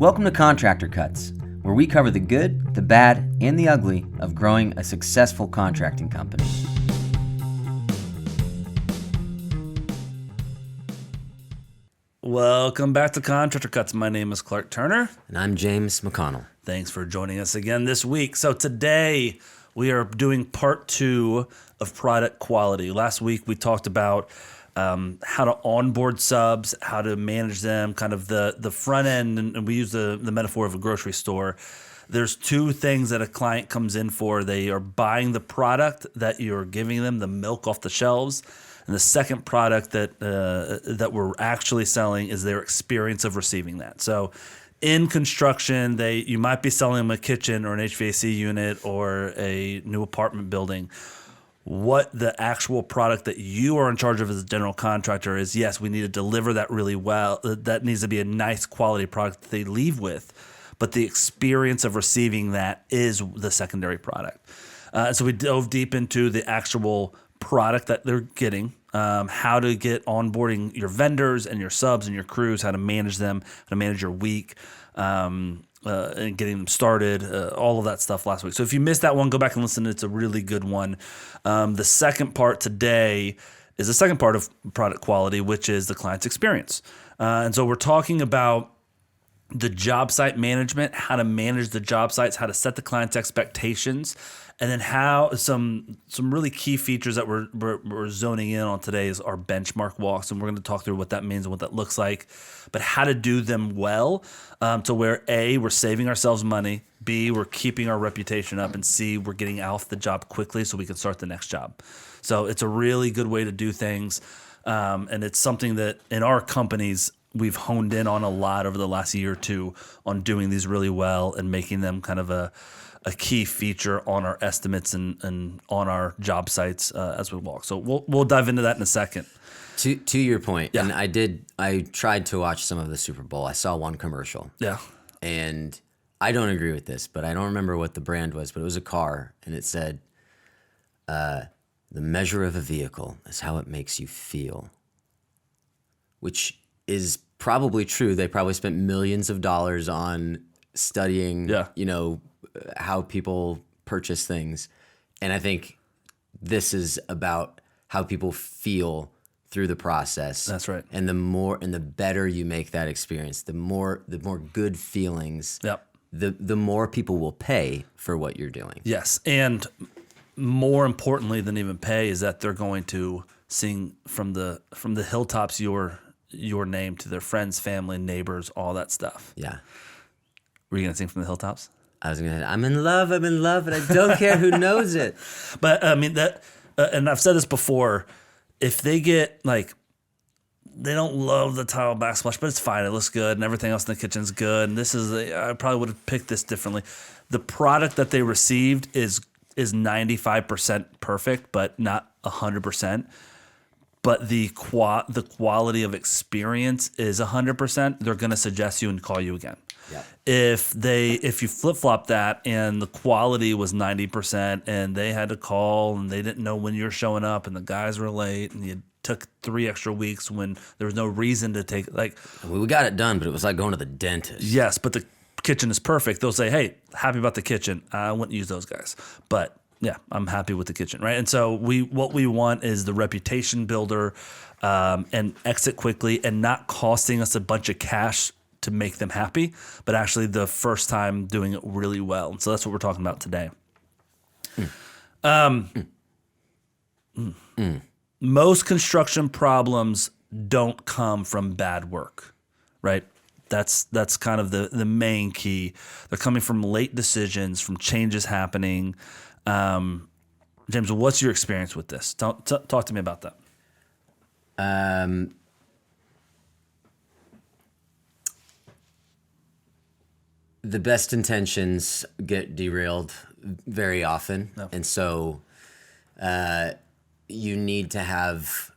Welcome to Contractor Cuts, where we cover the good, the bad, and the ugly of growing a successful contracting company. Welcome back to Contractor Cuts. My name is Clark Turner. And I'm James McConnell. Thanks for joining us again this week. So today we are doing part 2 of product quality. Last week we talked about how to onboard subs, how to manage them, kind of the front end, and we use the metaphor of a grocery store. There's 2 things that a client comes in for. They are buying the product that you're giving them, the milk off the shelves. And the second product that we're actually selling is their experience of receiving that. So in construction, you might be selling them a kitchen or an HVAC unit or a new apartment building. What the actual product that you are in charge of as a general contractor is, yes, we need to deliver that really well. That needs to be a nice quality product that they leave with. But the experience of receiving that is the secondary product. So we dove deep into the actual product that they're getting, how to get onboarding your vendors and your subs and your crews, how to manage them, how to manage your week, and getting them started, all of that stuff last week. So if you missed that one, go back and listen. It's a really good one. The second part today is the second part of product quality, which is the client's experience. And so we're talking about the job site management, how to manage the job sites, how to set the client's expectations, and then how some really key features that we're zoning in on today is our benchmark walks, and we're going to talk through what that means and what that looks like, but how to do them well, to where A, we're saving ourselves money, B, we're keeping our reputation up, and C, we're getting off the job quickly so we can start the next job. So it's a really good way to do things, and it's something that in our companies we've honed in on a lot over the last year or two on doing these really well and making them kind of a key feature on our estimates and on our job sites as we walk. So we'll dive into that in a second. To your point, yeah. And I tried to watch some of the Super Bowl. I saw one commercial. Yeah. And I don't agree with this, but I don't remember what the brand was, but it was a car, and it said, the measure of a vehicle is how it makes you feel, which is probably true. They probably spent millions of dollars on studying, how people purchase things. And I think this is about how people feel through the process. That's right. And the better you make that experience, the more good feelings, Yep. the more people will pay for what you're doing. Yes. And more importantly than even pay is that they're going to sing from the hilltops your name to their friends, family, neighbors, all that stuff. Yeah. Were you going to sing from the hilltops? I'm in love, and I don't care who knows it. But I mean that, and I've said this before, if they get they don't love the tile backsplash, but it's fine. It looks good, and everything else in the kitchen's good. And I probably would have picked this differently. The product that they received is 95% perfect, but not 100%. But the quality of experience is 100%. They're going to suggest you and call you again. Yeah. If you flip-flop that and the quality was 90% and they had to call and they didn't know when you were showing up and the guys were late and you took 3 extra weeks when there was no reason to take, we got it done, but it was like going to the dentist. Yes, but the kitchen is perfect. They'll say, hey, happy about the kitchen. I wouldn't use those guys. But yeah, I'm happy with the kitchen, right? And so what we want is the reputation builder, and exit quickly and not costing us a bunch of cash to make them happy, but actually the first time doing it really well. And so that's what we're talking about today. Most construction problems don't come from bad work, right? That's kind of the main key. They're coming from late decisions, from changes happening. James, what's your experience with this? Talk to me about that. The best intentions get derailed very often. No. And so you need to have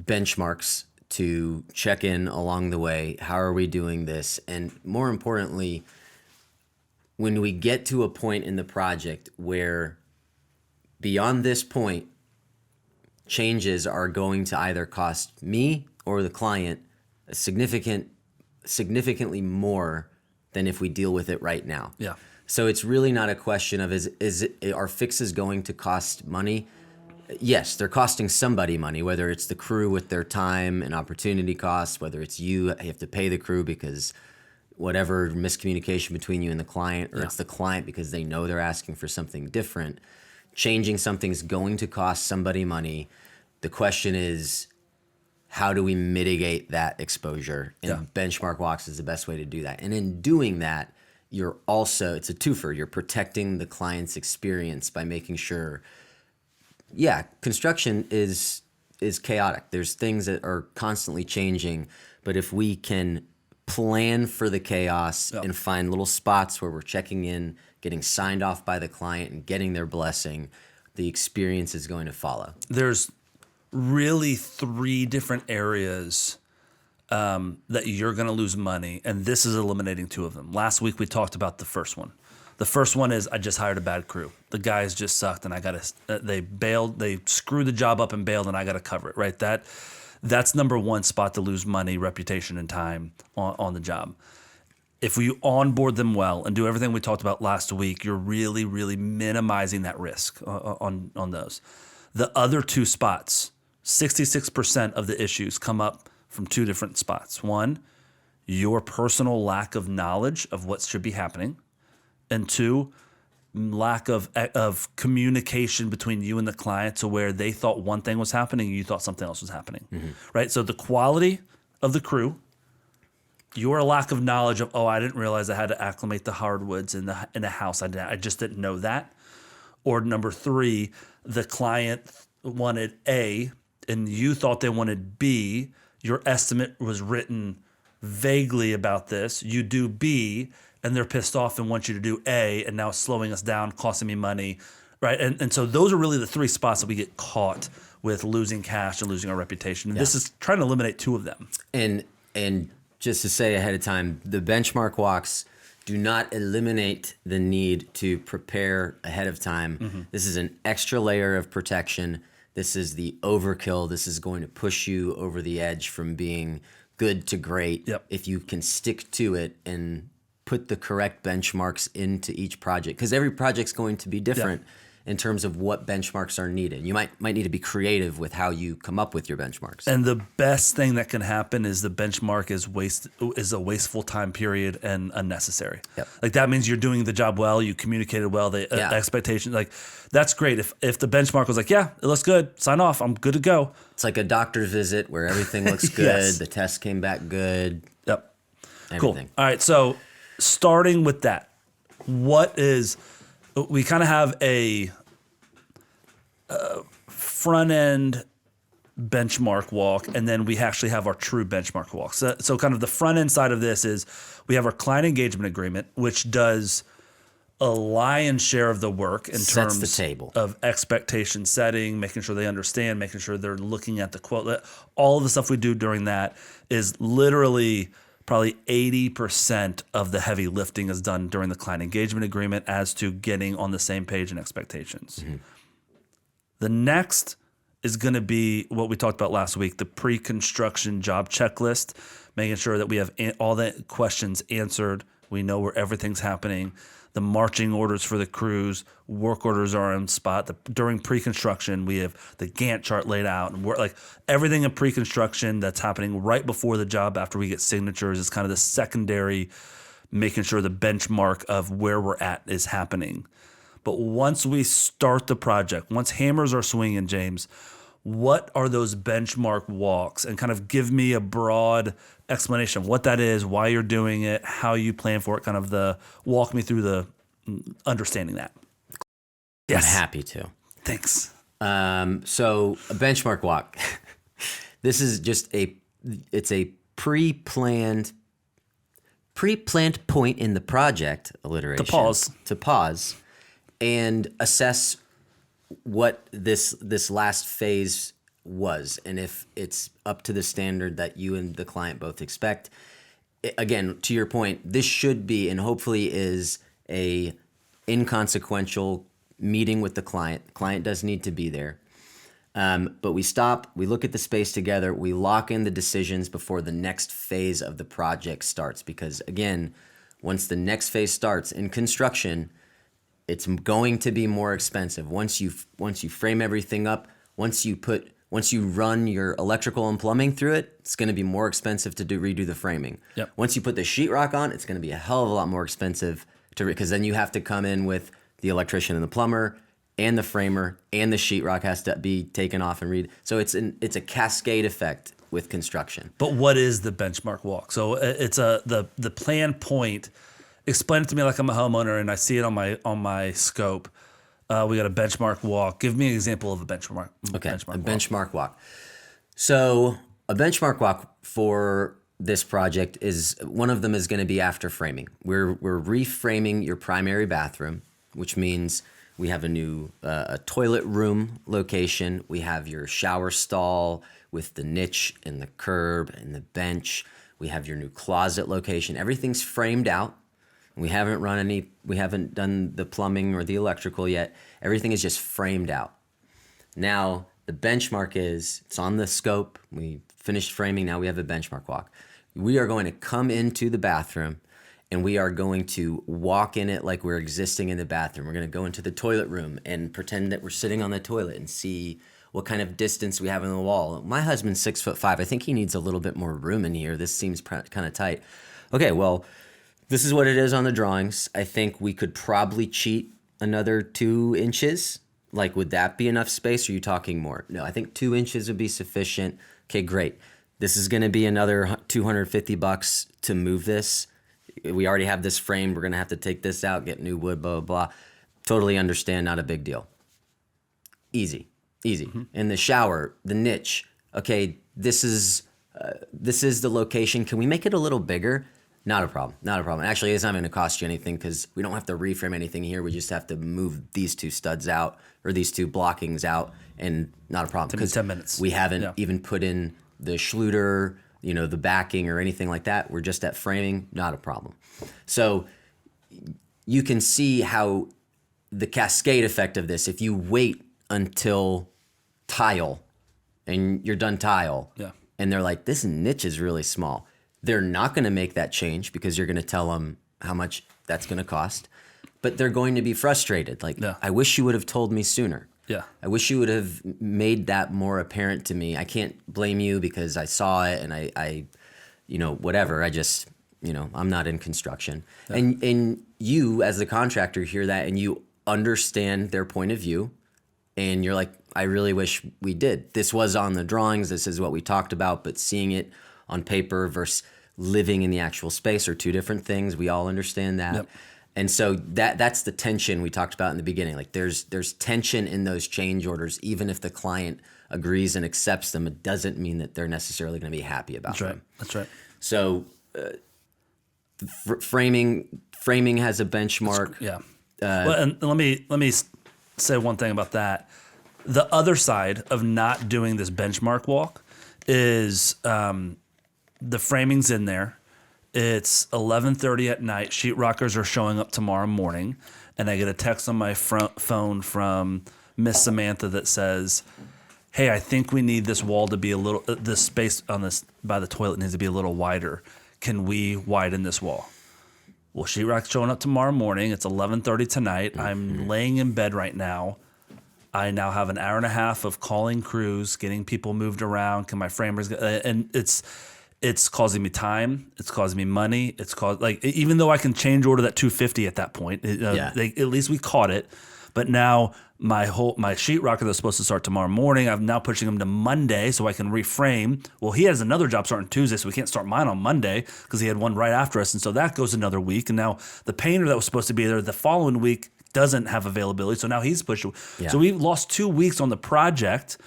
benchmarks to check in along the way. How are we doing this? And more importantly, when we get to a point in the project where beyond this point, changes are going to either cost me or the client significantly more than if we deal with it right now. Yeah. So it's really not a question of are fixes going to cost money? Yes, they're costing somebody money, whether it's the crew with their time and opportunity costs, whether it's you have to pay the crew because whatever miscommunication between you and the client, or it's the client because they know they're asking for something different. Changing something's going to cost somebody money. The question is, how do we mitigate that exposure? And benchmark walks is the best way to do that. And in doing that, it's a twofer. You're protecting the client's experience by making sure, construction is chaotic. There's things that are constantly changing, but if we can plan for the chaos and find little spots where we're checking in, getting signed off by the client and getting their blessing, the experience is going to follow. There's really 3 different areas that you're going to lose money, and this is eliminating 2 of them. Last week we talked about the first one. The first one is I just hired a bad crew. The guys just sucked, and they bailed. They screwed the job up and bailed, and I got to cover it. Right? That's number 1 spot to lose money, reputation, and time on the job. If we onboard them well and do everything we talked about last week, you're really, really minimizing that risk on those. The other 2 spots, 66% of the issues come up from 2 different spots. 1, your personal lack of knowledge of what should be happening. And 2, lack of communication between you and the client to where they thought one thing was happening and you thought something else was happening, right? So the quality of the crew, your lack of knowledge of, I didn't realize I had to acclimate the hardwoods in the house. I just didn't know that. Or number 3, the client wanted A and you thought they wanted B. Your estimate was written vaguely about this. You do B, and they're pissed off and want you to do A, and now it's slowing us down, costing me money, right? And so those are really the 3 spots that we get caught with losing cash and losing our reputation. And this is trying to eliminate 2 of them. And just to say ahead of time, the benchmark walks do not eliminate the need to prepare ahead of time. This is an extra layer of protection. This is the overkill. This is going to push you over the edge from being good to great. If you can stick to it and put the correct benchmarks into each project, because every project's going to be different in terms of what benchmarks are needed. You might need to be creative with how you come up with your benchmarks. And the best thing that can happen is the benchmark is a wasteful time period and unnecessary. Like that means you're doing the job well, you communicated well, the expectations, like that's great. If the benchmark was like, it looks good, sign off, I'm good to go. It's like a doctor's visit where everything looks good, the test came back good. Everything. Cool. All right, so starting with that, we kind of have a front end benchmark walk, and then we actually have our true benchmark walk. So kind of the front end side of this is we have our client engagement agreement, which does a lion's share of the work in terms the table of expectation setting, making sure they understand, making sure they're looking at the quote. All of the stuff we do during that is literally probably 80% of the heavy lifting is done during the client engagement agreement as to getting on the same page and expectations. The next is going to be what we talked about last week, the pre-construction job checklist, making sure that we have all the questions answered. We know where everything's happening. The marching orders for the crews, work orders are on spot. During pre-construction, we have the Gantt chart laid out, and we're like everything in pre-construction that's happening right before the job after we get signatures is kind of the secondary, making sure the benchmark of where we're at is happening. But once we start the project, once hammers are swinging, James, what are those benchmark walks? And kind of give me a broad explanation of what that is, why you're doing it, how you plan for it, kind of walk me through the understanding that. Yes. I'm happy to. Thanks. So a benchmark walk, this is just it's a pre-planned point in the project, alliteration. To pause and assess what this last phase was, and if it's up to the standard that you and the client both expect. Again, to your point, this should be, and hopefully is, a inconsequential meeting with the client. The client does need to be there. But we stop, we look at the space together, we lock in the decisions before the next phase of the project starts. Because again, once the next phase starts in construction, it's going to be more expensive. Once you frame everything up, once you run your electrical and plumbing through it, it's going to be more expensive to redo the framing. Yep. Once you put the sheetrock on, it's going to be a hell of a lot more expensive because then you have to come in with the electrician and the plumber and the framer, and the sheetrock has to be taken off and so it's a cascade effect with construction. But what is the benchmark walk? So it's the plan point. Explain it to me like I'm a homeowner and I see it on my scope. We got a benchmark walk. Give me an example of a benchmark. Okay, benchmark walk. So a benchmark walk for this project is, one of them is going to be after framing. We're reframing your primary bathroom, which means we have a new a toilet room location. We have your shower stall with the niche and the curb and the bench. We have your new closet location. Everything's framed out. We haven't done the plumbing or the electrical yet. Everything is just framed out. Now, the benchmark it's on the scope. We finished framing, now we have a benchmark walk. We are going to come into the bathroom and we are going to walk in it like we're existing in the bathroom. We're going to go into the toilet room and pretend that we're sitting on the toilet and see what kind of distance we have in the wall. My husband's 6'5". I think he needs a little bit more room in here. This seems kind of tight. Okay, well, this is what it is on the drawings. I think we could probably cheat another 2 inches. Like, would that be enough space? Or are you talking more? No, I think 2 inches would be sufficient. Okay, great. This is going to be another $250 to move this. We already have this framed. We're going to have to take this out, get new wood, blah, blah, blah. Totally understand, not a big deal. Easy. Mm-hmm. In the shower, the niche. Okay, this is the location. Can we make it a little bigger? Not a problem. Actually, it's not going to cost you anything because we don't have to reframe anything here. We just have to move these 2 studs out or these 2 blockings out, and not a problem. Because 10 minutes. We haven't even put in the Schluter, the backing or anything like that. We're just at framing. Not a problem. So you can see how the cascade effect of this, if you wait until tile and you're done tile, and they're like, this niche is really small. They're not going to make that change because you're going to tell them how much that's going to cost, but they're going to be frustrated. Like, I wish you would have told me sooner. Yeah. I wish you would have made that more apparent to me. I can't blame you because I saw it and I whatever. I just, I'm not in construction. Yeah. And you as the contractor hear that and you understand their point of view and you're like, I really wish we did. This was on the drawings. This is what we talked about, but seeing it on paper versus living in the actual space are 2 different things. We all understand that. Yep. And so that's the tension we talked about in the beginning. Like there's tension in those change orders. Even if the client agrees and accepts them, it doesn't mean that they're necessarily going to be happy about them. That's right. So framing has a benchmark. Well, and let me say one thing about that. The other side of not doing this benchmark walk is the framing's in there. It's 11:30 at night. Sheetrockers are showing up tomorrow morning, and I get a text on my phone from Miss Samantha that says, "Hey, I think we need this wall to be this space on this by the toilet needs to be a little wider. Can we widen this wall?" Well, sheetrock's showing up tomorrow morning. It's 11:30 tonight. Mm-hmm. I'm laying in bed right now. I now have an hour and a half of calling crews, getting people moved around. Can my framers and it's causing me time. It's causing me money. Even though I can change order that $250 at that point, at least we caught it. But now my sheetrocker that's supposed to start tomorrow morning, I'm now pushing him to Monday so I can reframe. Well, he has another job starting Tuesday, so we can't start mine on Monday because he had one right after us. And so that goes another week. And now the painter that was supposed to be there the following week doesn't have availability. So now he's pushing. Yeah. So we lost 2 weeks on the project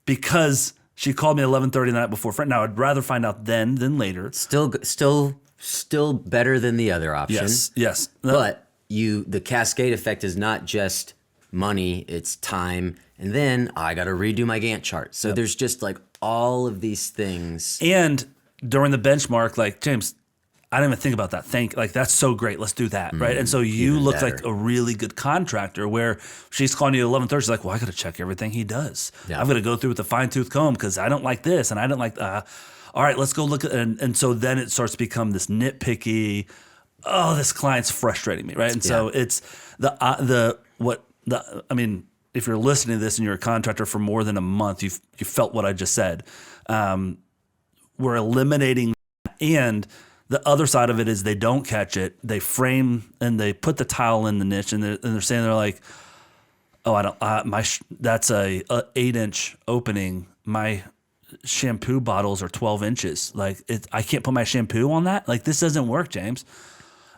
because she called me at 11:30 the night before. Now, I'd rather find out then than later. Still better than the other option. Yes. But the cascade effect is not just money, it's time. And then I got to redo my Gantt chart. So there's just like all of these things. And during the benchmark, like, James, I didn't even think about that. That's so great. Let's do that, right? And so you look like a really good contractor where she's calling you at 11:30. She's like, well, I got to check everything he does. Yeah. I'm going to go through with a fine-tooth comb because I don't like this and I don't like all right, let's go look at and so then it starts to become this nitpicky, oh, this client's frustrating me, right? And so it's I mean, if you're listening to this and you're a contractor for more than a month, you felt what I just said. We're eliminating that. And the other side of it is they don't catch it. They frame and they put the tile in the niche, and they're saying, they're like, oh, I don't, that's a 8-inch opening. My shampoo bottles are 12 inches. Like I can't put my shampoo on that. Like, this doesn't work, James.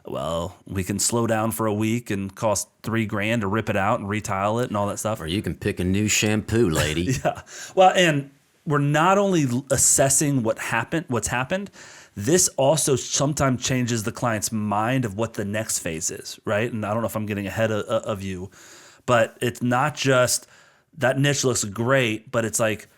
Well, we can slow down for a week and cost $3,000 to rip it out and retile it and all that stuff. Or you can pick a new shampoo, lady. Yeah. Well, and we're not only assessing what's happened, this also sometimes changes the client's mind of what the next phase is, right? And I don't know if I'm getting ahead of you, but it's not just that niche looks great, but it's like,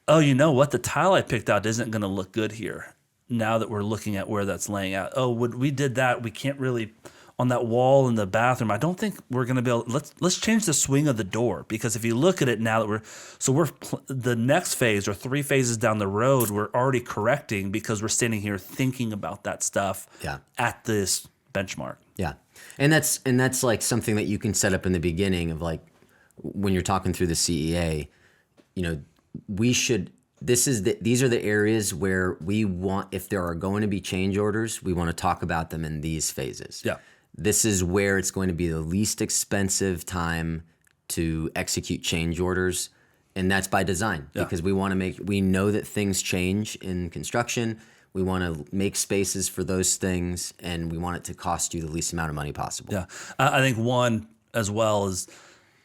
oh, you know what? The tile I picked out isn't going to look good here. Now that we're looking at where that's laying out. Oh, we did that. We can't really, on that wall in the bathroom, I don't think we're going to be able, let's change the swing of the door, because if you look at it now that the next phase or 3 phases down the road, we're already correcting because we're standing here thinking about that stuff at this benchmark. Yeah. And that's like something that you can set up in the beginning of, like, when you're talking through the CEA, you know, these are the areas where we want, if there are going to be change orders, we want to talk about them in these phases. Yeah. This is where it's going to be the least expensive time to execute change orders. And that's by design, because we know that things change in construction. We want to make spaces for those things, and we want it to cost you the least amount of money possible. Yeah. I think one as well is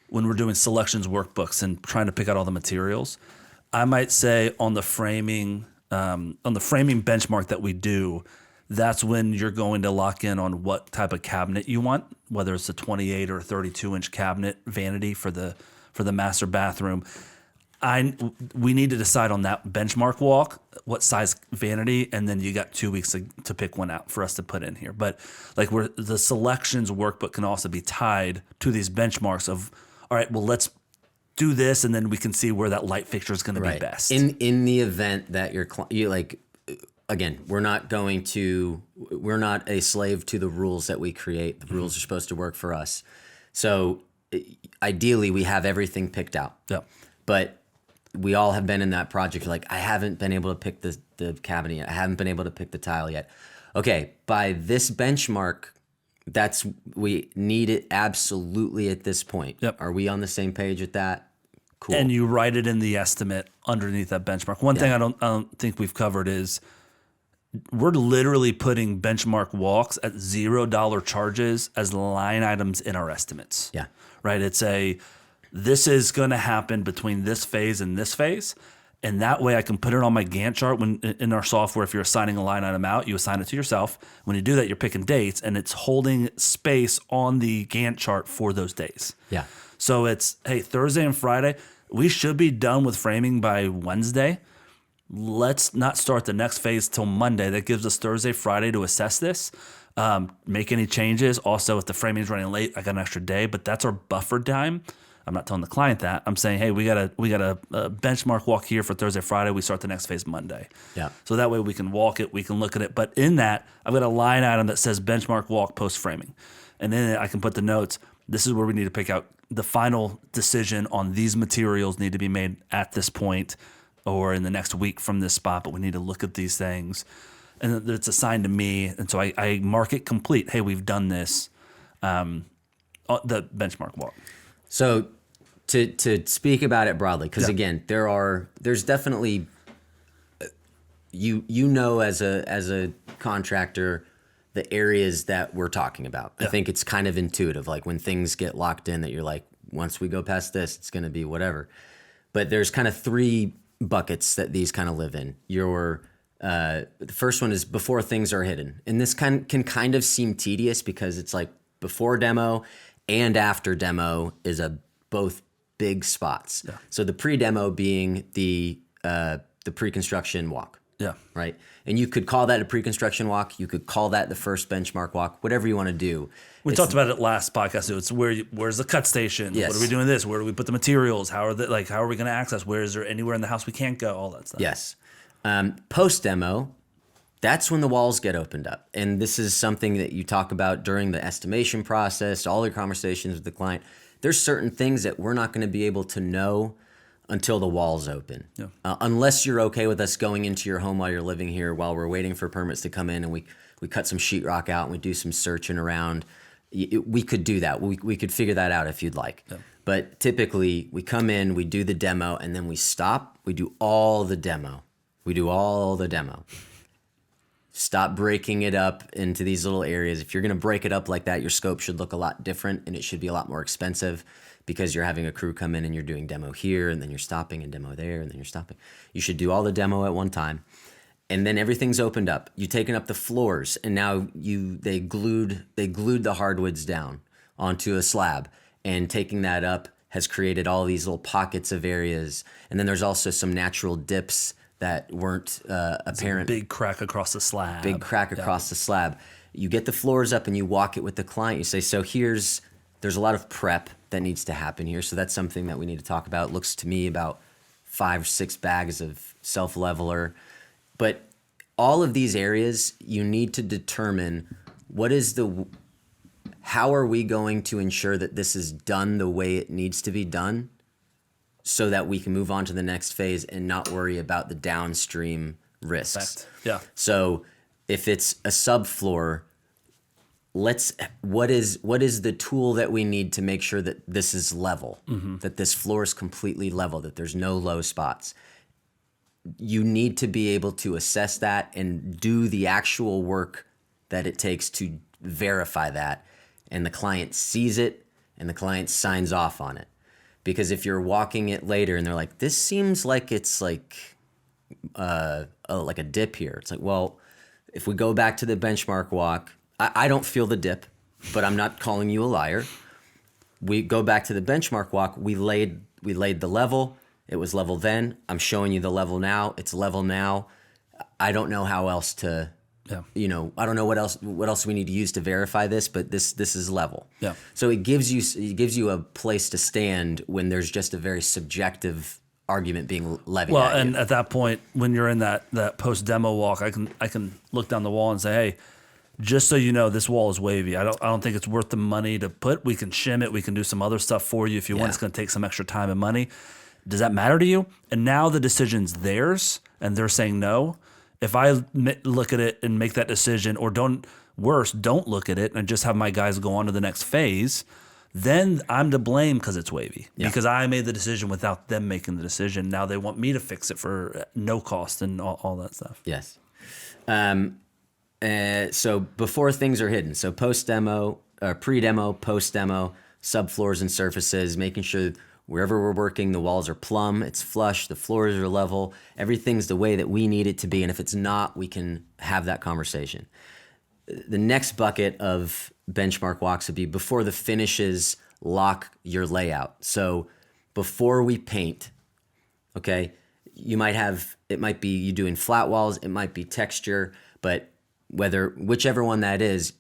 when we're doing selections workbooks and trying to pick out all the materials, I might say on the framing benchmark that we do, that's when you're going to lock in on what type of cabinet you want, whether it's a 28 or a 32-inch cabinet vanity for the master bathroom. We need to decide on that benchmark walk what size vanity, and then you got 2 weeks to pick one out for us to put in here. But like, the selections workbook can also be tied to these benchmarks of, all right, well, let's do this, and then we can see where that light fixture is going to be best. In the event that you like, again, we're not a slave to the rules that we create. The rules are supposed to work for us. So ideally, we have everything picked out. Yeah. But we all have been in that project. Like, I haven't been able to pick the cabinet yet. I haven't been able to pick the tile yet. Okay, by this benchmark, we need it absolutely at this point. Yep. Are we on the same page with that? Cool. And you write it in the estimate underneath that benchmark. One thing I don't think we've covered is we're literally putting benchmark walks at $0 charges as line items in our estimates. Yeah. Right. This is going to happen between this phase and this phase. And that way I can put it on my Gantt chart in our software. If you're assigning a line item out, you assign it to yourself. When you do that, you're picking dates, and it's holding space on the Gantt chart for those days. Yeah. So it's, hey, Thursday and Friday, we should be done with framing by Wednesday. Let's not start the next phase till Monday. That gives us Thursday, Friday to assess this, make any changes. Also, if the framing is running late, I got an extra day, but that's our buffer time. I'm not telling the client that. I'm saying, hey, we got a benchmark walk here for Thursday, Friday. We start the next phase Monday. Yeah. So that way we can walk it, we can look at it. But in that, I've got a line item that says benchmark walk post framing, and then I can put the notes. This is where we need to pick out the final decision on these materials need to be made at this point or in the next week from this spot. But we need to look at these things, and it's assigned to me, and so I mark it complete. Hey, we've done this. The benchmark walk. So to speak about it broadly, because again, there's definitely you know as a contractor the areas that we're talking about. I think it's kind of intuitive, like when things get locked in that you're like, once we go past this, it's going to be whatever. But there's kind of 3 buckets that these kind of live in. The first one is before things are hidden, and this can kind of seem tedious because it's like before demo and after demo is both big spots. Yeah. So the pre-demo being the pre-construction walk. Yeah. Right. And you could call that a pre-construction walk. You could call that the first benchmark walk. Whatever you want to do. We talked about it last podcast. It's where's the cut station? Yes. What are we doing this? Where do we put the materials? How are we going to access? Where is there anywhere in the house we can't go? All that stuff. Yes. Post demo, that's when the walls get opened up. And this is something that you talk about during the estimation process, all your conversations with the client. There's certain things that we're not going to be able to know until the wall's open. Yeah. Unless you're okay with us going into your home while you're living here, while we're waiting for permits to come in, and we cut some sheetrock out and we do some searching around. We could do that. We could figure that out if you'd like. Yeah. But typically we come in, we do the demo, and then we stop. We do all the demo. Stop breaking it up into these little areas. If you're going to break it up like that, your scope should look a lot different, and it should be a lot more expensive because you're having a crew come in and you're doing demo here, and then you're stopping and demo there, and then you're stopping. You should do all the demo at one time, and then everything's opened up. You've taken up the floors, and now they glued the hardwoods down onto a slab, and taking that up has created all these little pockets of areas. And then there's also some natural dips that weren't apparent. Big crack across the slab. The slab. You get the floors up and you walk it with the client. You say, so there's a lot of prep that needs to happen here. So that's something that we need to talk about. It looks to me about 5 or 6 bags of self-leveler. But all of these areas, you need to determine how are we going to ensure that this is done the way it needs to be done, so that we can move on to the next phase and not worry about the downstream risks. Yeah. So if it's a subfloor, what is the tool that we need to make sure that this is level, that this floor is completely level, that there's no low spots. You need to be able to assess that and do the actual work that it takes to verify that, and the client sees it and the client signs off on it. Because if you're walking it later and they're like, this seems like it's like a dip here. It's like, well, if we go back to the benchmark walk, I don't feel the dip, but I'm not calling you a liar. We go back to the benchmark walk. We laid the level. It was level then. I'm showing you the level now. It's level now. I don't know how else to. Yeah. I don't know what else we need to use to verify this, but this is level. Yeah. So it gives you a place to stand when there's just a very subjective argument being levied at you. And at that point, when you're in that post demo walk, I can look down the wall and say, hey, just so you know, this wall is wavy. I don't think it's worth the money to put. We can shim it. We can do some other stuff for you if you want. It's going to take some extra time and money. Does that matter to you? And now the decision's theirs, and they're saying no. If I look at it and make that decision, or don't look at it and just have my guys go on to the next phase, then I'm to blame because it's wavy. Yeah. Because I made the decision without them making the decision. Now they want me to fix it for no cost and all that stuff. Yes. So before things are hidden, so post-demo, pre-demo, post-demo, subfloors and surfaces, making sure wherever we're working, the walls are plumb, it's flush, the floors are level, everything's the way that we need it to be. And if it's not, we can have that conversation. The next bucket of benchmark walks would be before the finishes lock your layout. So before we paint, okay, it might be you doing flat walls, it might be texture, but whichever one that is,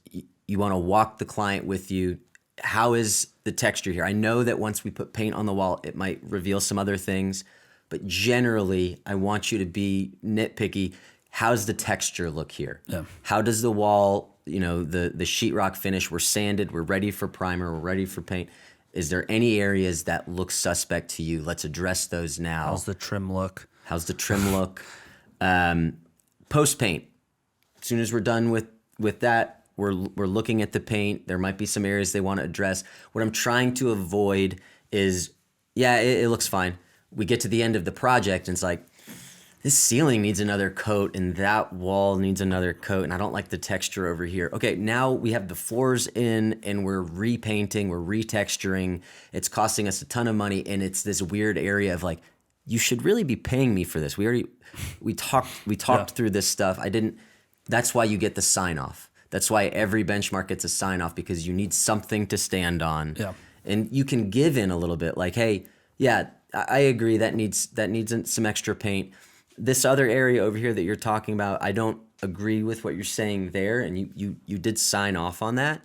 you want to walk the client with you. How is the texture here? I know that once we put paint on the wall, it might reveal some other things, but generally I want you to be nitpicky. How's the texture look here? Yeah. How does the wall, the sheetrock finish, we're sanded, we're ready for primer, we're ready for paint. Is there any areas that look suspect to you? Let's address those now. How's the trim look? Post paint. As soon as we're done with that, we're looking at the paint. There might be some areas they want to address. What I'm trying to avoid is, it looks fine. We get to the end of the project and it's like, this ceiling needs another coat and that wall needs another coat and I don't like the texture over here. Okay, now we have the floors in and we're repainting, we're retexturing. It's costing us a ton of money and it's this weird area of like, you should really be paying me for this. We talked through this stuff. That's why you get the sign off. That's why every benchmark gets a sign off, because you need something to stand on. Yeah. And you can give in a little bit like, hey, I agree that needs some extra paint. This other area over here that you're talking about, I don't agree with what you're saying there. And you did sign off on that.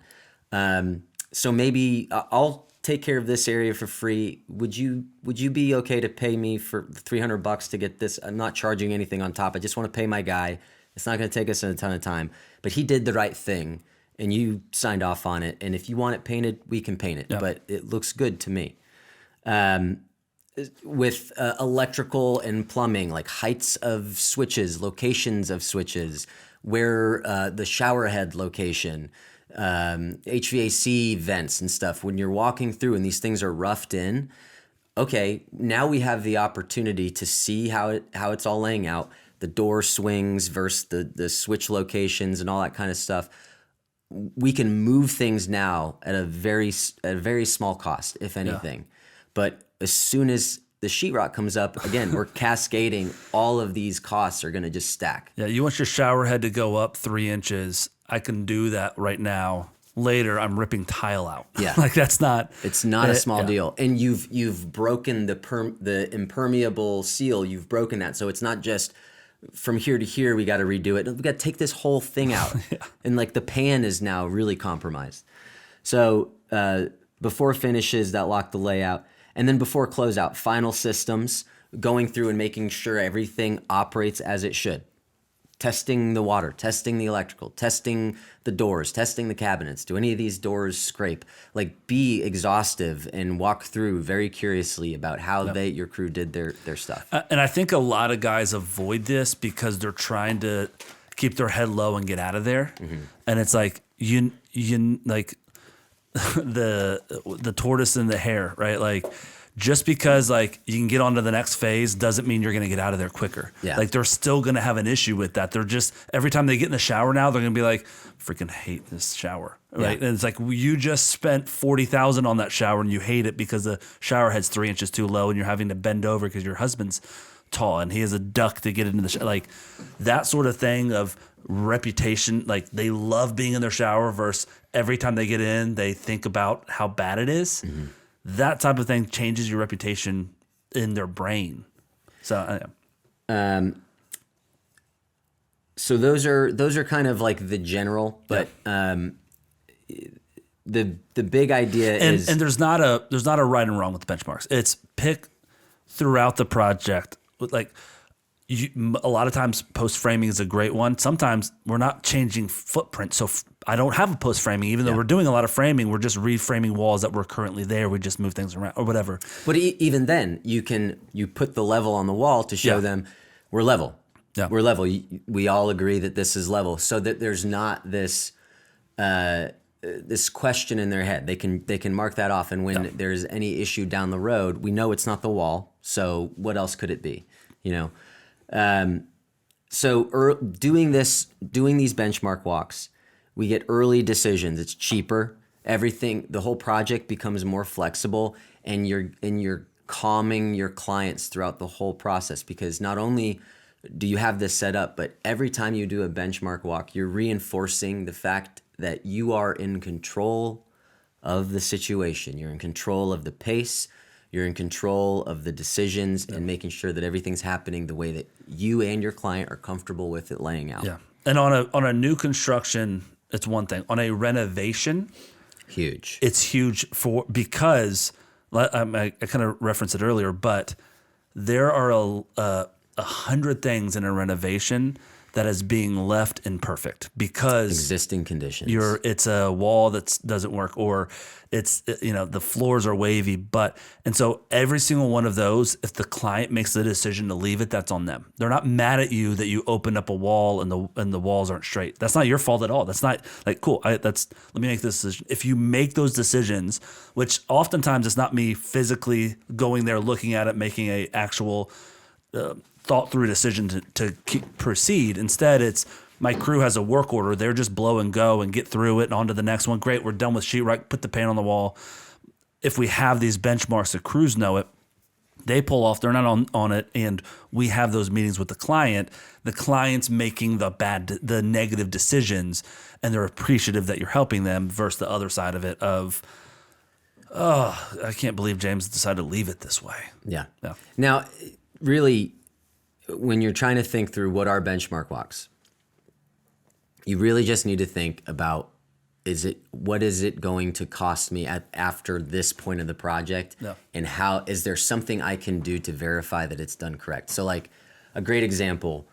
So maybe I'll take care of this area for free. Would you be okay to pay me for $300 to get this? I'm not charging anything on top. I just want to pay my guy It's not going to take us a ton of time. But he did the right thing, and you signed off on it. And if you want it painted, we can paint it. Yeah. But it looks good to me. With electrical and plumbing, like heights of switches, locations of switches, where the shower head location, HVAC vents and stuff, when you're walking through and these things are roughed in, okay, now we have the opportunity to see how it's all laying out, the door swings versus the switch locations and all that kind of stuff. We can move things now at a very small cost, if anything. But as soon as the sheetrock comes up, again, we're cascading. All of these costs are going to just stack. Yeah, you want your shower head to go up 3 inches. I can do that right now. Later, I'm ripping tile out. Yeah. Like that's not. It's not a small deal. And you've broken the impermeable seal. You've broken that. So it's not just from here to here, we got to redo it. We got to take this whole thing out. And like the pan is now really compromised. So before finishes that lock the layout, and then before closeout, final systems, going through and making sure everything operates as it should. Testing the water, testing the electrical, testing the doors, testing the cabinets. Do any of these doors scrape? Like be exhaustive and walk through very curiously about how your crew did their stuff. And I think a lot of guys avoid this because they're trying to keep their head low and get out of there. Mm-hmm. And it's like you like the tortoise and the hare, right? Like just because like you can get onto the next phase doesn't mean you're going to get out of there quicker. Yeah. Like they're still going to have an issue with that. They're just every time they get in the shower now, they're going to be like, freaking hate this shower, right? Yeah. And it's like you just spent $40,000 on that shower and you hate it because the shower head's 3 inches too low and you're having to bend over because your husband's tall and he has a duct to get into the shower. Like that sort of thing of reputation. Like they love being in their shower versus every time they get in, they think about how bad it is. Mm-hmm. That type of thing changes your reputation in their brain. So, so those are kind of like the general, but the big idea is, and there's not a right and wrong with the benchmarks. It's pick throughout the project. Like a lot of times, post framing is a great one. Sometimes we're not changing footprint, so I don't have a post framing. Even though we're doing a lot of framing, we're just reframing walls that were currently there. We just move things around or whatever. But even then, you put the level on the wall to show them we're level. Yeah. We're level. We all agree that this is level, so that there's not this this question in their head. They can mark that off, and when there's any issue down the road, we know it's not the wall. So what else could it be? So doing these benchmark walks, we get early decisions. It's cheaper. Everything, the whole project becomes more flexible, and you're calming your clients throughout the whole process, because not only do you have this set up, but every time you do a benchmark walk, you're reinforcing the fact that you are in control of the situation. You're in control of the pace. You're in control of the decisions and making sure that everything's happening the way that you and your client are comfortable with it laying out. Yeah. And on a new construction, it's one thing. On a renovation, huge. It's huge because I kind of referenced it earlier, but there are 100 things in a renovation that is being left imperfect because existing conditions. It's a wall that doesn't work, or it's the floors are wavy. And so every single one of those, if the client makes the decision to leave it, that's on them. They're not mad at you that you opened up a wall and the walls aren't straight. That's not your fault at all. That's not like cool. Let me make this decision. If you make those decisions, which oftentimes it's not me physically going there, looking at it, making a actual thought through decision to proceed. Instead, it's my crew has a work order. They're just blow and go and get through it and on to the next one. Great, we're done with sheetrock. Put the paint on the wall. If we have these benchmarks, the crews know it. They pull off. They're not on it, and we have those meetings with the client. The client's making the negative decisions, and they're appreciative that you're helping them. Versus the other side of it of, I can't believe James decided to leave it this way. Yeah. Now, really, when you're trying to think through what are benchmark walks, you really just need to think about what is it going to cost me after this point of the project, and how is there something I can do to verify that it's done correct. So like a great example,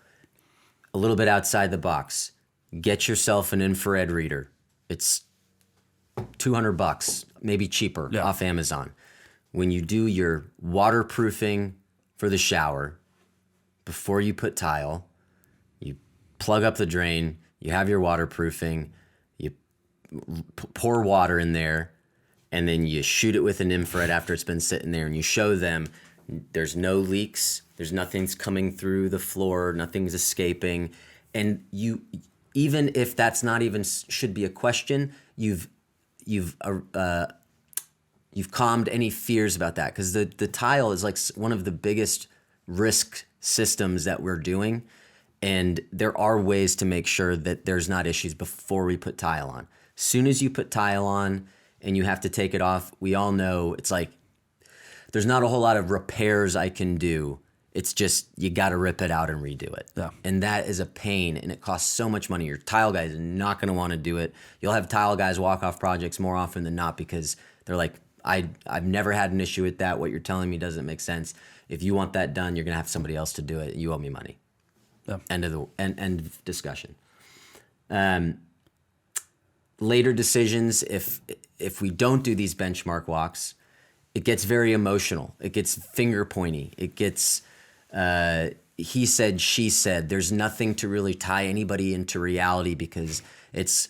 a little bit outside the box. Get yourself an infrared reader. It's $200, maybe cheaper off Amazon. When you do your waterproofing for the shower, before you put tile, you plug up the drain, you have your waterproofing, you pour water in there, and then you shoot it with an infrared after it's been sitting there, and you show them there's no leaks, there's nothing's coming through the floor, nothing's escaping. And you, even if that's not even should be a question, you've calmed any fears about that, because the tile is like one of the biggest risk systems that we're doing, and there are ways to make sure that there's not issues before we put tile on. As soon as you put tile on and you have to take it off, we all know it's like there's not a whole lot of repairs I can do. It's just you got to rip it out and redo it. Yeah. And that is a pain, and it costs so much money. Your tile guy is not going to want to do it. You'll have tile guys walk off projects more often than not because they're like, I've never had an issue with that. What you're telling me doesn't make sense. If you want that done, you're going to have somebody else to do it. You owe me money. Yeah. End of discussion. Later decisions, if we don't do these benchmark walks, it gets very emotional. It gets finger pointy. It gets he said, she said. There's nothing to really tie anybody into reality because it's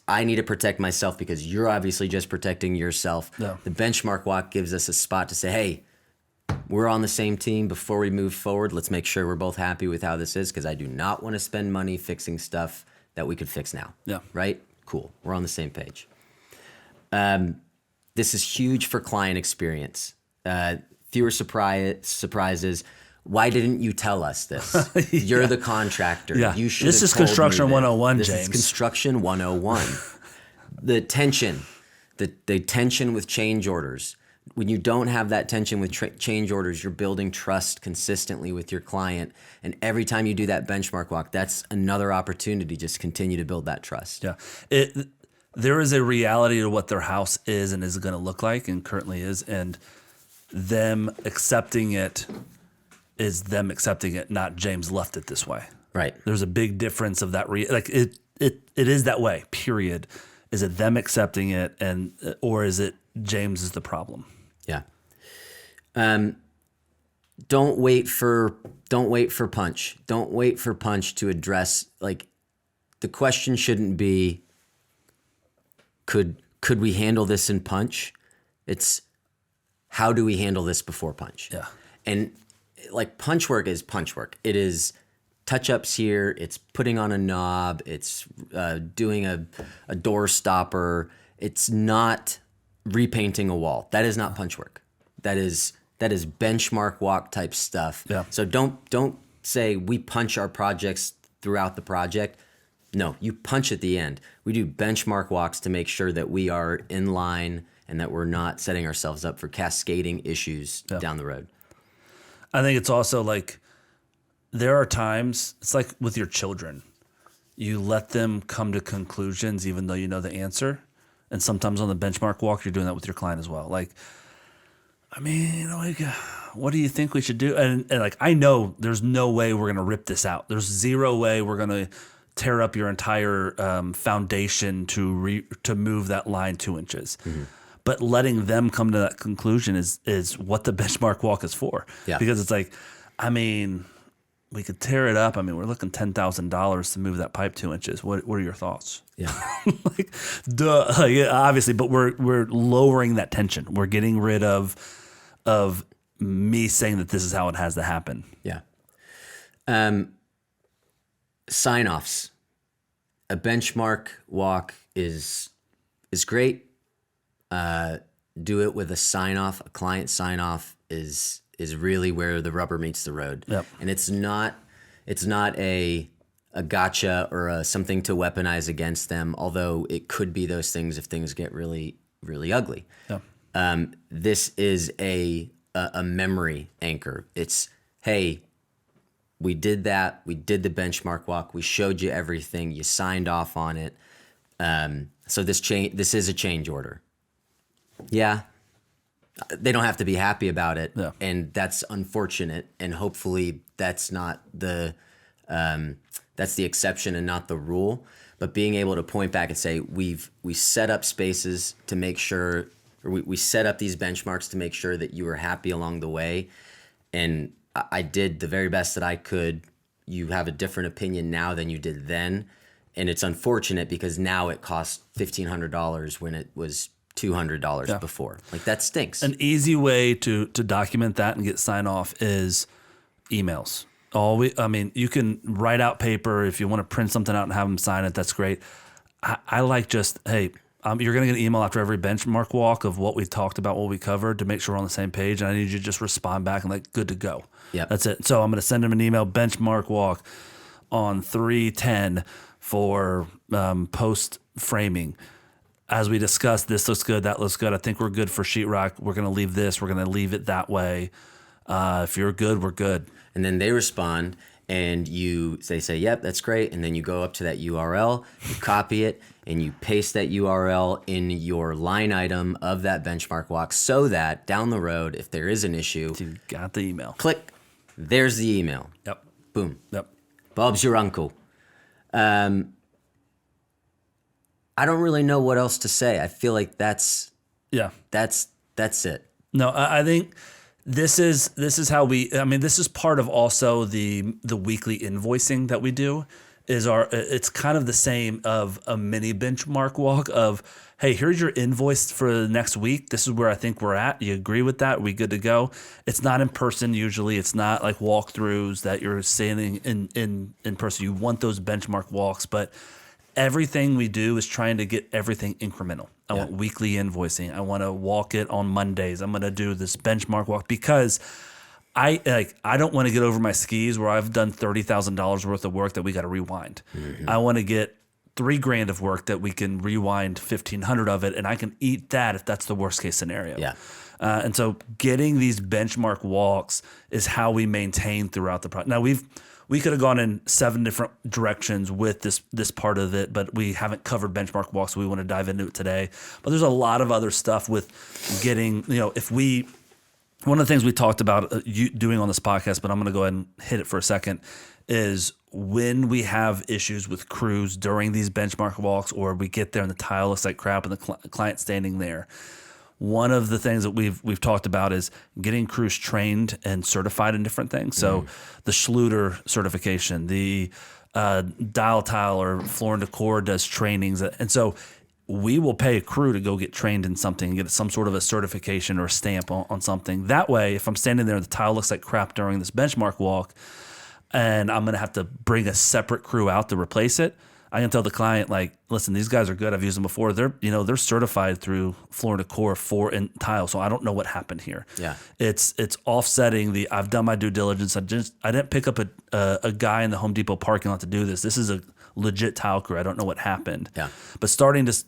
I need to protect myself because you're obviously just protecting yourself. Yeah. The benchmark walk gives us a spot to say, hey, we're on the same team. Before we move forward, let's make sure we're both happy with how this is, because I do not want to spend money fixing stuff that we could fix now. Yeah. Right? Cool. We're on the same page. This is huge for client experience. Fewer surprises. Why didn't you tell us this? You're the contractor. Yeah. You should. This is Construction 101, This James. is Construction 101. The tension with change orders. When you don't have that tension with change orders, you're building trust consistently with your client. And every time you do that benchmark walk, that's another opportunity to just continue to build that trust. Yeah. There is a reality to what their house is and is going to look like and currently is. And them accepting it is them accepting it, not James left it this way. Right. There's a big difference of that. It is that way, period. Is it them accepting it or is it James is the problem? Yeah. Don't wait for punch. Don't wait for punch to address, like, the question shouldn't be, could we handle this in punch? It's how do we handle this before punch? Yeah. And like punch work is punch work. It is touch-ups here. It's putting on a knob. It's doing a door stopper. It's not repainting a wall. That is not punch work. That is benchmark walk type stuff. Yeah. So don't say we punch our projects throughout the project. No, you punch at the end. We do benchmark walks to make sure that we are in line and that we're not setting ourselves up for cascading issues down the road. I think it's also like there are times, it's like with your children. You let them come to conclusions even though you know the answer. And sometimes on the benchmark walk, you're doing that with your client as well. Like, I mean, like, what do you think we should do? And like, I know there's no way we're going to rip this out. There's zero way we're going to tear up your entire foundation to move that line 2 inches. Mm-hmm. But letting them come to that conclusion is what the benchmark walk is for. Yeah. Because it's like, I mean, we could tear it up. I mean, we're looking $10,000 to move that pipe 2 inches. What are your thoughts? Yeah. Like, duh, yeah, obviously, but we're lowering that tension. We're getting rid of me saying that this is how it has to happen. Yeah. Sign-offs. A benchmark walk is great. Do it with a sign-off. A client sign-off is really where the rubber meets the road. Yep. And it's not a gotcha or something to weaponize against them, although it could be those things if things get really, really ugly. Yeah. This is a memory anchor. It's, hey, we did that. We did the benchmark walk. We showed you everything. You signed off on it. So this is a change order. Yeah. They don't have to be happy about it. Yeah. And that's unfortunate. And hopefully that's not the That's the exception and not the rule. But being able to point back and say, we set up spaces to make sure, or we set up these benchmarks to make sure that you were happy along the way. And I did the very best that I could. You have a different opinion now than you did then. And it's unfortunate because now it costs $1,500 when it was $200 before. Like, that stinks. An easy way to document that and get sign off is emails. You can write out paper if you want to print something out and have them sign it. That's great. I like just, hey, you're going to get an email after every benchmark walk of what we talked about, what we covered, to make sure we're on the same page. And I need you to just respond back and like, good to go. Yeah, that's it. So I'm going to send them an email, benchmark walk on 3/10 for post framing. As we discussed, this looks good, that looks good. I think we're good for sheetrock. We're going to leave this. We're going to leave it that way. If you're good, we're good. And then they respond, and they say, yep, that's great. And then you go up to that URL, you copy it, and you paste that URL in your line item of that benchmark walk so that down the road, if there is an issue, you got the email. Click, there's the email. Yep. Boom. Yep. Bob's your uncle. I don't really know what else to say. I feel like that's it. No, I think this is how this is part of also the weekly invoicing that we do. It's kind of the same of a mini benchmark walk of, hey, here's your invoice for the next week. This is where I think we're at. You agree with that? Are we good to go? It's not in person usually. It's not like walkthroughs that you're saying in person. You want those benchmark walks, but everything we do is trying to get everything incremental. I want weekly invoicing. I want to walk it on Mondays. I'm going to do this benchmark walk because I don't want to get over my skis where I've done $30,000 worth of work that we got to rewind. Mm-hmm. I want to get $3,000 of work that we can rewind 1,500 of it, and I can eat that if that's the worst case scenario. Yeah. And so getting these benchmark walks is how we maintain throughout the project. Now we could have gone in 7 different directions with this part of it, but we haven't covered benchmark walks, so we want to dive into it today. But there's a lot of other stuff with getting, one of the things we talked about doing on this podcast, but I'm going to go ahead and hit it for a second, is when we have issues with crews during these benchmark walks, or we get there and the tile looks like crap and the client's standing there. One of the things that we've talked about is getting crews trained and certified in different things. So the Schluter certification, the Dial Tile or Floor and Decor does trainings. And so we will pay a crew to go get trained in something, get some sort of a certification or a stamp on something. That way, if I'm standing there and the tile looks like crap during this benchmark walk and I'm going to have to bring a separate crew out to replace it, I can tell the client, like, listen, these guys are good. I've used them before. They're certified through Floor and Decor for tile, so I don't know what happened here. Yeah, it's offsetting I've done my due diligence. I didn't pick up a guy in the Home Depot parking lot to do this. This is a legit tile crew. I don't know what happened. Yeah, but starting to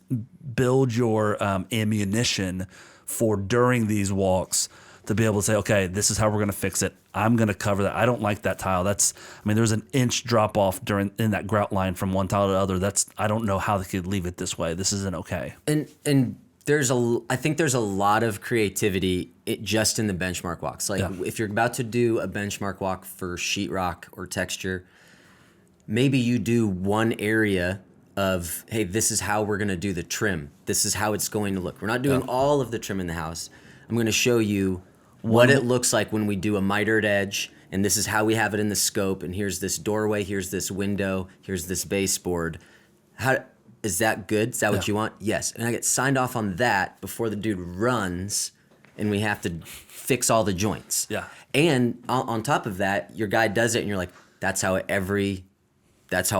build your ammunition for during these walks to be able to say, okay, this is how we're going to fix it. I'm going to cover that. I don't like that tile. There's an inch drop off in that grout line from one tile to the other. I don't know how they could leave it this way. This isn't okay. And I think there's a lot of creativity just in the benchmark walks. Like if you're about to do a benchmark walk for sheetrock or texture, maybe you do one area of, hey, this is how we're going to do the trim. This is how it's going to look. We're not doing all of the trim in the house. I'm going to show you what it looks like when we do a mitered edge, and this is how we have it in the scope, and here's this doorway, here's this window, here's this baseboard. Is that good? Is that what you want? Yes. And I get signed off on that before the dude runs, and we have to fix all the joints. Yeah. And on top of that, your guy does it, and you're like, that's how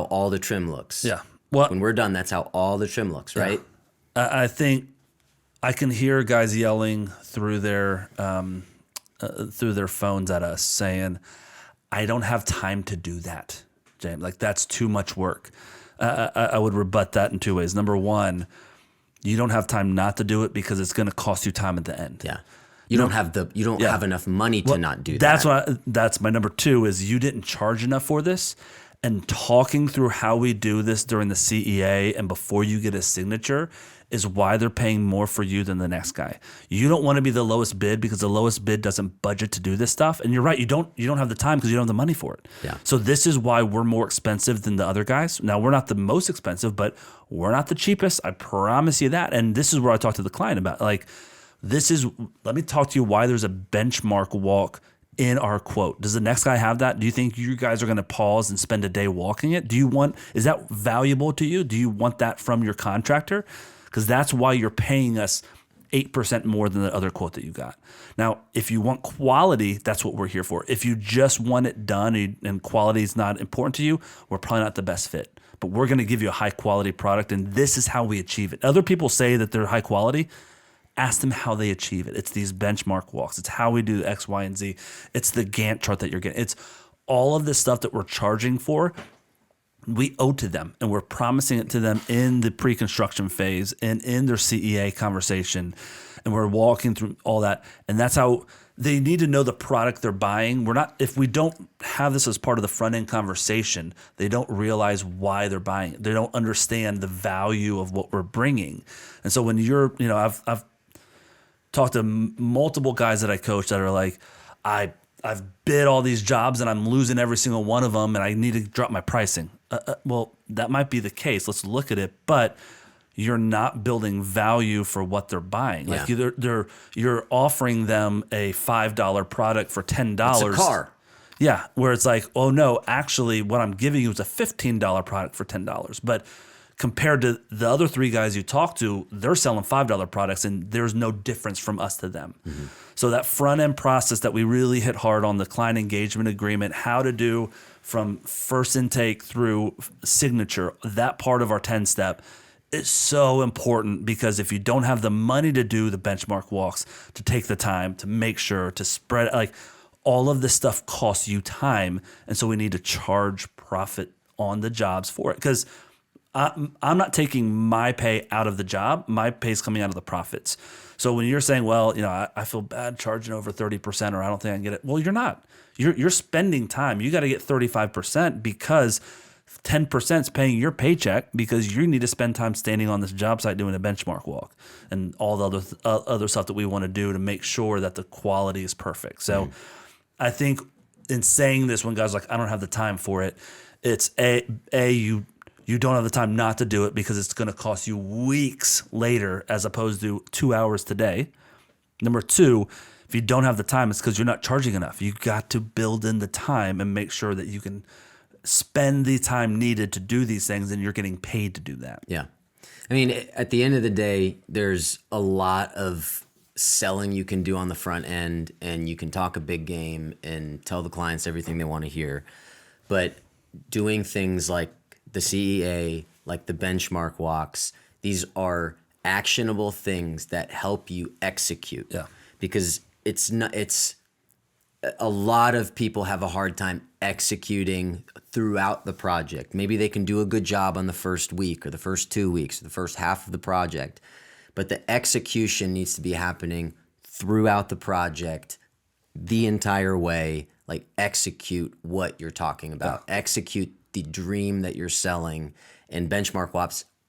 all the trim looks. Yeah. Well, when we're done, that's how all the trim looks, right? I think I can hear guys yelling through their phones at us saying, I don't have time to do that, James. Like, that's too much work. I would rebut that in 2 ways. Number one, you don't have time not to do it because it's going to cost you time at the end. Yeah. You don't have enough money to not do that. That's my number 2 is you didn't charge enough for this. And talking through how we do this during the CEA and before you get a signature is why they're paying more for you than the next guy. You don't want to be the lowest bid because the lowest bid doesn't budget to do this stuff. And you're right, you don't have the time because you don't have the money for it. Yeah. So this is why we're more expensive than the other guys. Now, we're not the most expensive, but we're not the cheapest. I promise you that. And this is where I talk to the client about, like, let me talk to you why there's a benchmark walk in our quote. Does the next guy have that? Do you think you guys are going to pause and spend a day walking it? Is that valuable to you? Do you want that from your contractor? Because that's why you're paying us 8% more than the other quote that you got. Now, if you want quality, that's what we're here for. If you just want it done and quality is not important to you, we're probably not the best fit. But we're going to give you a high quality product, and this is how we achieve it. Other people say that they're high quality. Ask them how they achieve it. It's these benchmark walks. It's how we do X, Y, and Z. It's the Gantt chart that you're getting. It's all of this stuff that we're charging for. We owe to them, and we're promising it to them in the pre-construction phase and in their CEA conversation, and we're walking through all that. And that's how they need to know the product they're buying. If we don't have this as part of the front end conversation, they don't realize why they're buying it. They don't understand the value of what we're bringing. And so when I've talked to multiple guys that I coach that are like, I've bid all these jobs and I'm losing every single one of them, and I need to drop my pricing. Well, that might be the case. Let's look at it, but you're not building value for what they're buying. Like you're offering them a $5 product for $10. It's a car. Yeah, where it's like, oh no, actually what I'm giving you is a $15 product for $10. But compared to the other three guys you talk to, they're selling $5 products, and there's no difference from us to them. Mm-hmm. So that front end process that we really hit hard on, the client engagement agreement, how to do from first intake through signature, that part of our 10-step is so important, because if you don't have the money to do the benchmark walks, to take the time, to make sure, to spread, like all of this stuff costs you time. And so we need to charge profit on the jobs for it, because I'm not taking my pay out of the job. My pay is coming out of the profits. So when you're saying, well, I feel bad charging over 30%, or I don't think I can get it. Well, you're not. You're spending time. You got to get 35%, because 10% is paying your paycheck, because you need to spend time standing on this job site doing a benchmark walk and all the other stuff that we want to do to make sure that the quality is perfect. So I think in saying this, when guys are like, I don't have the time for it, it's you don't have the time not to do it, because it's going to cost you weeks later as opposed to 2 hours today. Number two, if you don't have the time, it's because you're not charging enough. You got to build in the time and make sure that you can spend the time needed to do these things, and you're getting paid to do that. Yeah. I mean, at the end of the day, there's a lot of selling you can do on the front end, and you can talk a big game and tell the clients everything they want to hear. But doing things like the CEA, like the benchmark walks, these are actionable things that help you execute. Yeah. Because it's a lot of people have a hard time executing throughout the project. Maybe they can do a good job on the first week or the first 2 weeks or the first half of the project, but the execution needs to be happening throughout the project the entire way. Like, execute what you're talking about. Yeah. Execute the dream that you're selling, and benchmark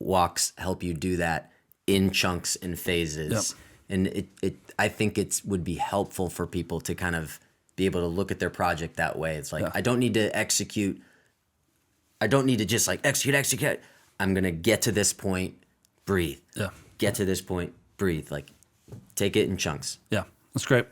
walks help you do that in chunks and phases. Yep. And I think it would be helpful for people to kind of be able to look at their project that way. It's like, I don't need to execute. I don't need to just like execute. I'm going to get to this point, breathe. Yeah. Get to this point, breathe. Like, take it in chunks. Yeah, that's great.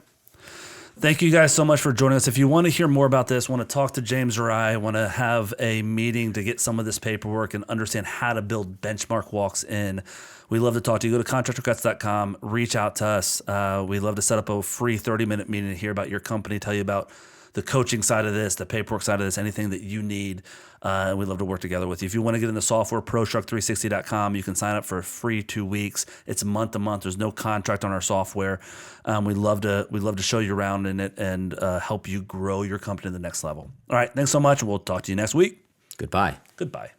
Thank you guys so much for joining us. If you want to hear more about this, want to talk to James or I, want to have a meeting to get some of this paperwork and understand how to build benchmark walks in, we love to talk to you. Go to contractorcuts.com, reach out to us. We'd love to set up a free 30-minute meeting to hear about your company, tell you about the coaching side of this, the paperwork side of this, anything that you need. And we'd love to work together with you. If you want to get into software, ProStruct360.com, you can sign up for a free 2 weeks. It's month to month. There's no contract on our software. We'd love to show you around in it and help you grow your company to the next level. All right. Thanks so much. And we'll talk to you next week. Goodbye. Goodbye.